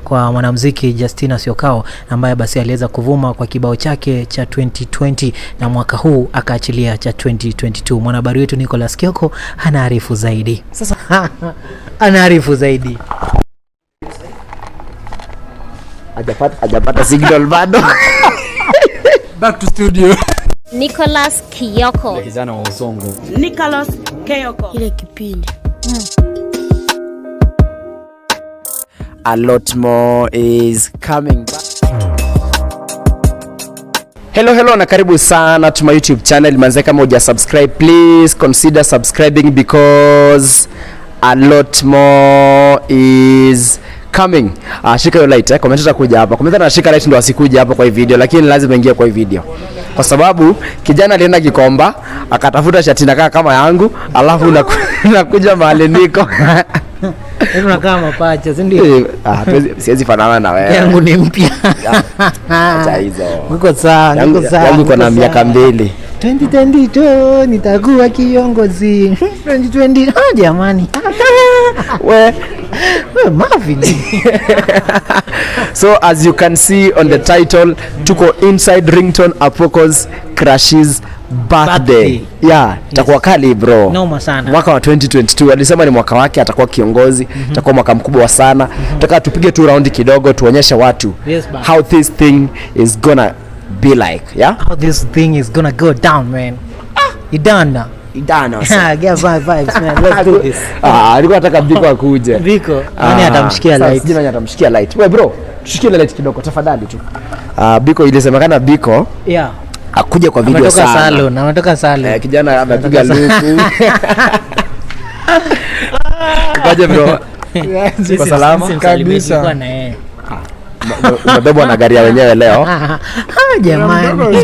kwa mwanamuziki Justina Syokau ambaye basi aliweza kuvuma kwa kibao chake cha 2020 na mwaka huu akaachilia cha 2022. Mwanahabari wetu Nicholas Kioko anaarifu zaidi. Sasa anaarifu zaidi. Hajapata signal bado. Back to studio. Nicholas Kioko. Kijana wa Usongo. Nicholas Kioko. Ile kipindi. A lot more is coming back. Hello na karibu sana to my YouTube channel. Manze, kama huja subscribe, please consider subscribing because a lot more is coming. Shika hiyo light, commenter kuja hapa. Commenter na shika light ndio asikuja hapa kwa hii video, lakini lazima ingie kwa hii video. Kwa sababu kijana alienda Gikomba, akatafuta shati na kama yangu, alafu unakuja mahali niko. Hebu kama mapacha, si ndio? Siwezi fanana na wewe. Yangu ni mpya. Acha hizo. Niko sawa. Yangu iko na miaka 2. 2022 nitakuwa kiongozi. 2020 jamani. We Marvin. So as you can see on the title, tuko inside Ringtone Apoko's Crushie's birthday. Yeah, itakuwa kali bro. Noma sana. Mwaka wa 2022 alisema ni mwaka wake, atakuwa kiongozi, itakuwa mwaka mkubwa sana. Nataka tupige tu round kidogo tuonyeshe watu how this thing is gonna be like, yeah? How this thing is gonna go down, man. Idana. Get vibes, man. Let's do this. Alikuwa anataka Biko akuje. Biko, nani atamshikia light? Sasa nani atamshikia light? Wewe bro, tushikie light kidogo tafadhali tu. Biko ilisemekana Biko. Yeah. Akuje kwa video sana. Ametoka salon. Kijana amepiga luku. Kaje bro? Kwa salama kabisa. Umebebwa na gari ya wenyewe leo. Jamani.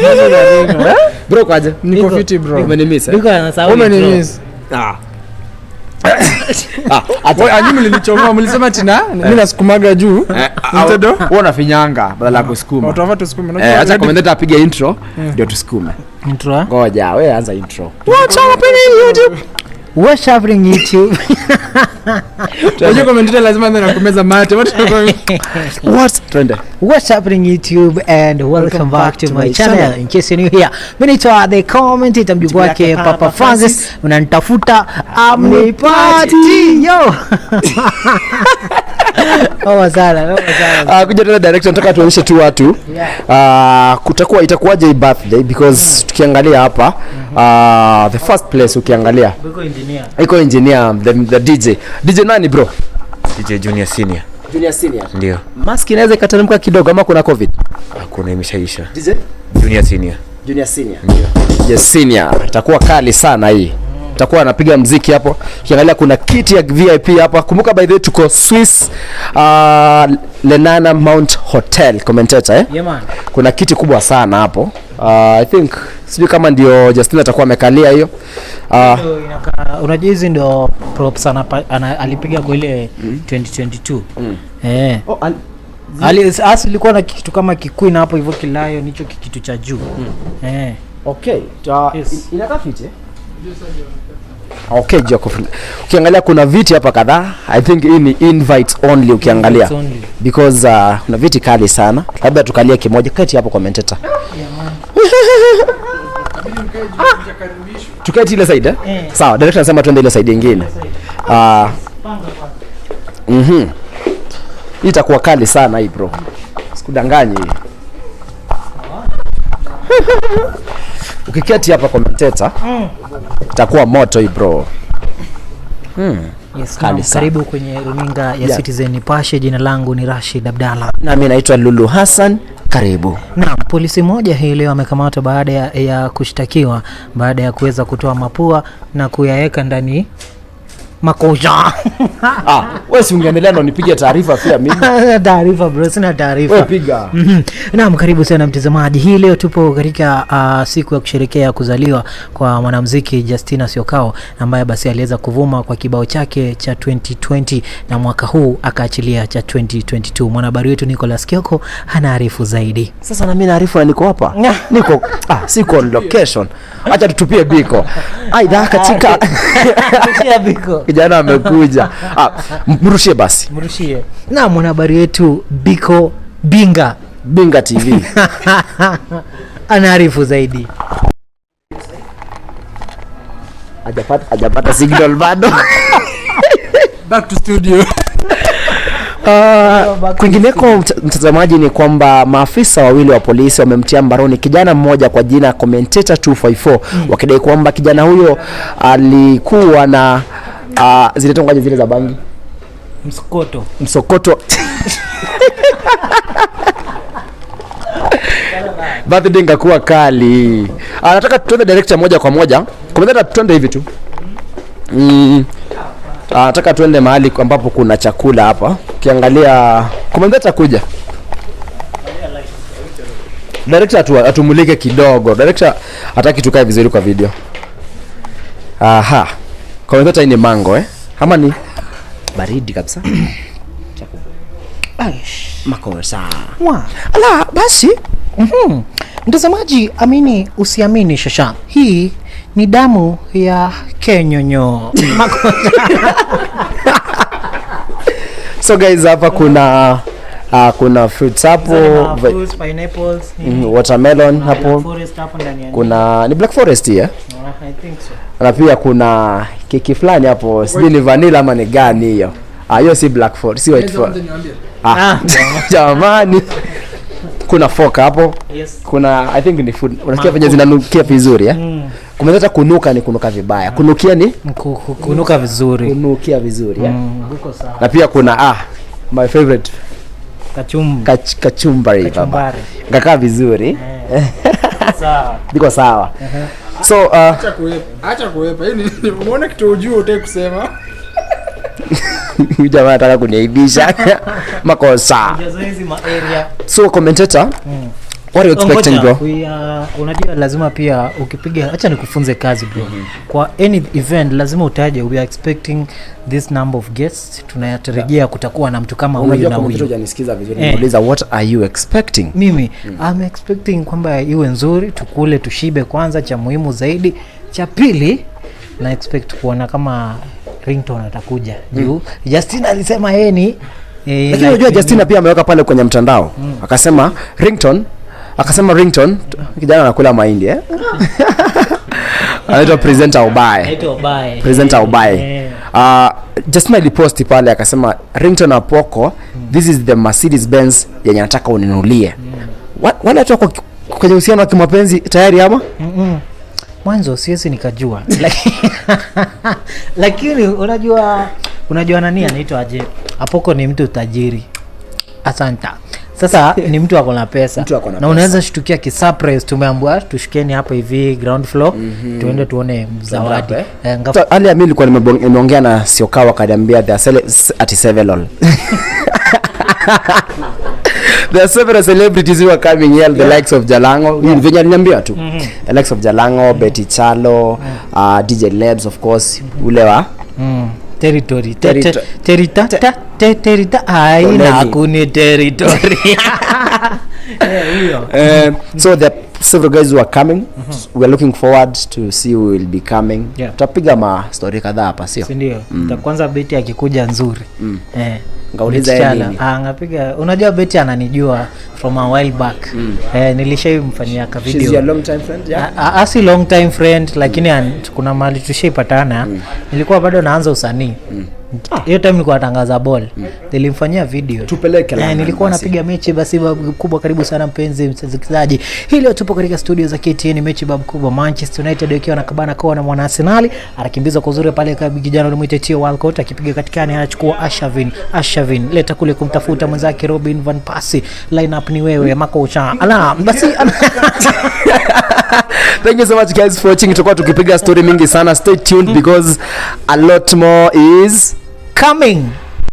Bro kaje? Niko fiti bro. Umenimiss. Biko anasahau. Umenimiss. Anyimi nilichoma mlisema tina mimi nasukumaga juu. Wewe unafinyanga badala ya kusukuma. Utawapa tusukume. Acha commenter apige intro ndio tusukume. Intro? Ngoja wewe anza intro. What's happening YouTube? What's happening YouTube? Unajua commenter lazima ndio nakumeza mate. What's happening YouTube and welcome back to my channel. In case you're new here, mimi ni the commentator mjukuu wake Papa Francis, unanitafuta amnipati yo. Sana. Kuja tena direction, nataka tuonyeshe tu watu. Itakuwaje birthday because tukiangalia hapa the first place ukiangalia iko engineer the DJ nani bro? DJ Junior Senior. Ndio. Mask inaweza ikateremka kidogo ama kuna covid? Hakuna, imeshaisha. DJ Junior Senior. Ndio. Yes Senior. Itakuwa kali sana hii. Itakuwa anapiga muziki hapo. Ukiangalia kuna kiti ya VIP hapa. Kumbuka by the way tuko Swiss Lenana Mount Hotel commentator Yeah man. Kuna kiti kubwa sana hapo. I think sijui kama ndio Justina atakuwa amekalia hiyo. Unajua hizi ndio props alipiga kwa ile 2022. Ilikuwa na kitu kama kikuina hapo hivyo kilayo nicho kitu cha juu. Okay. Inakaa fiti. Okay, Jacob. Ukiangalia kuna viti hapa kadhaa. I think hii ni invites only ukiangalia. Because kuna viti kali sana. Labda tukalie kimoja kati hapo commentator. Tuketi ile side Sawa, director anasema tuende ile side nyingine. Hii itakuwa kali sana hii bro. Sikudanganye hii. Ukiketi hapa commentator itakuwa moto hii bro. Yes, karibu kwenye runinga ya Citizen Nipashe. Jina langu ni Rashid Abdalla. Na mimi naitwa Lulu Hassan. Karibu. Na polisi moja hii leo amekamatwa baada ya kushtakiwa baada ya kuweza kutoa mapua na kuyaweka ndani makoja. Wewe si ungeendelea na unipige taarifa pia mimi. Taarifa bro, sina taarifa. Wewe piga. Naam, karibu sana mtazamaji. Hii leo tupo katika siku ya kusherehekea kuzaliwa kwa mwanamuziki Justina Syokau ambaye basi aliweza kuvuma kwa kibao chake cha 2020 na mwaka huu akaachilia cha 2022. Mwanahabari wetu Nicholas Kioko anaarifu zaidi. Sasa na mimi naarifu na niko hapa. Niko siko on location. Acha tutupie Biko. Aidha katika Tutia Biko. kijana amekuja. Mrushie basi. Mrushie. Na mwanahabari yetu Biko Binga TV. Anaarifu zaidi. Hajapata signal bado. Back to studio. Kwingineko mtazamaji, ni kwamba maafisa wawili wa polisi wamemtia mbaroni kijana mmoja kwa jina Commentator 254 wakidai kwamba kijana huyo alikuwa na zile tongaje zile za bangi, msokoto bado dinga kuwa kali. Anataka tuende director moja kwa moja. Commentator, tuende hivi tu. Nataka tuende mahali ambapo kuna chakula hapa. Ukiangalia Commentator kuja. Director atumulike kidogo. Director hataki tukae vizuri kwa video. Commentator ni mango ama ni baridi kabisa. Makosa. Ala basi. Mtazamaji, amini usiamini Shasha. Hii ni damu ya Kenyonyo. So guys, hapa kuna fruits hapo, fruits, pineapples, watermelon hapo. Kuna ni Black Forest I think so. Na pia kuna keki fulani hapo, sijui ni vanilla ama ni gani hiyo. Hiyo si Black Forest, si White Forest. Jamani. Kuna fork hapo. Yes. Kuna I think ni food. Unasikia venye zinanukia vizuri Kumeza kunuka ni kunuka vibaya. Kunukia ni kunuka vizuri. Kunukia vizuri Huko sawa. Na pia kuna my favorite kachumbari baba. Ngakaa vizuri. Sawa. Biko sawa. So acha kuepa. Hii umeona kitu ujue utaki kusema. Jamaa anataka kuniaibisha. Makosa. So Commentator, what are you expecting bro? Unajua lazima pia ukipiga, acha nikufunze kazi bro. Kwa any event lazima utaje we are expecting this number of guests. Tunayatarajia kutakuwa na mtu kama huyu na huyu. Unajua hujanisikiza vizuri. Nauliza what are you expecting? Mimi I'm expecting kwamba iwe nzuri, tukule tushibe kwanza, cha muhimu zaidi. Cha pili na expect kuona kama Ringtone atakuja. Justina alisema yeye ni lakini unajua Justina pia ameweka pale kwenye mtandao. Akasema Ringtone kijana anakula mahindi anaitwa presenter Obaye. Justina aliposti pale akasema Ringtone Apoko, this is the Mercedes Benz yenye nataka uninunulie. Wale watu kwenye uhusiano wa kimapenzi tayari ama? Mwanzo siwezi nikajua. Lakini unajua nani anaitwa aje? Apoko ni mtu tajiri. Asanta. Sasa ni mtu ako na pesa. Na unaweza shtukia kisurprise, tumeambiwa tushikeni hapa hivi ground floor, tuende tuone zawadi. Ali mimi nilikuwa nimeongea na Syokau akaniambia they are at 7 lol. There are several celebrities who are coming here, the likes of Jalango. Venye aliniambia tu. The likes of Jalango, Betty Chalo, DJ Lebs of course, ule wa territory. Haina kuni territory. So there are several guys who are coming. We are looking forward to see who will be coming. Tutapiga ma story kadhaa hapa sio? Ndio. Kwanza Betty akikuja nzuri. Ngauliza yeye nini? Ngapiga. Unajua Betty ananijua from a while back. Nilishaimfanyia ka video. She's your long time friend, yeah? Asi long time friend, lakini kuna mahali tushaipatana. Nilikuwa bado naanza usanii. Hiyo time nilikuwa natangaza ball. Nilimfanyia video. Tupeleke la. Nilikuwa napiga mechi basi kubwa. Karibu sana mpenzi msikilizaji. Hii leo tupo katika studio za KTN, mechi babu kubwa Manchester United wakiwa na kabana kwa na mwana Arsenal. Anakimbizwa kwa uzuri pale kwa kijana anamuita Tio Walcott, akipiga katikani anachukua Ashavin leta kule kumtafuta mwenzake Robin van Persie. Line up ni wewe makocha. Ala basi. Thank you so much guys for watching. Tutakuwa tukipiga story mingi sana. Stay tuned because a lot more is coming.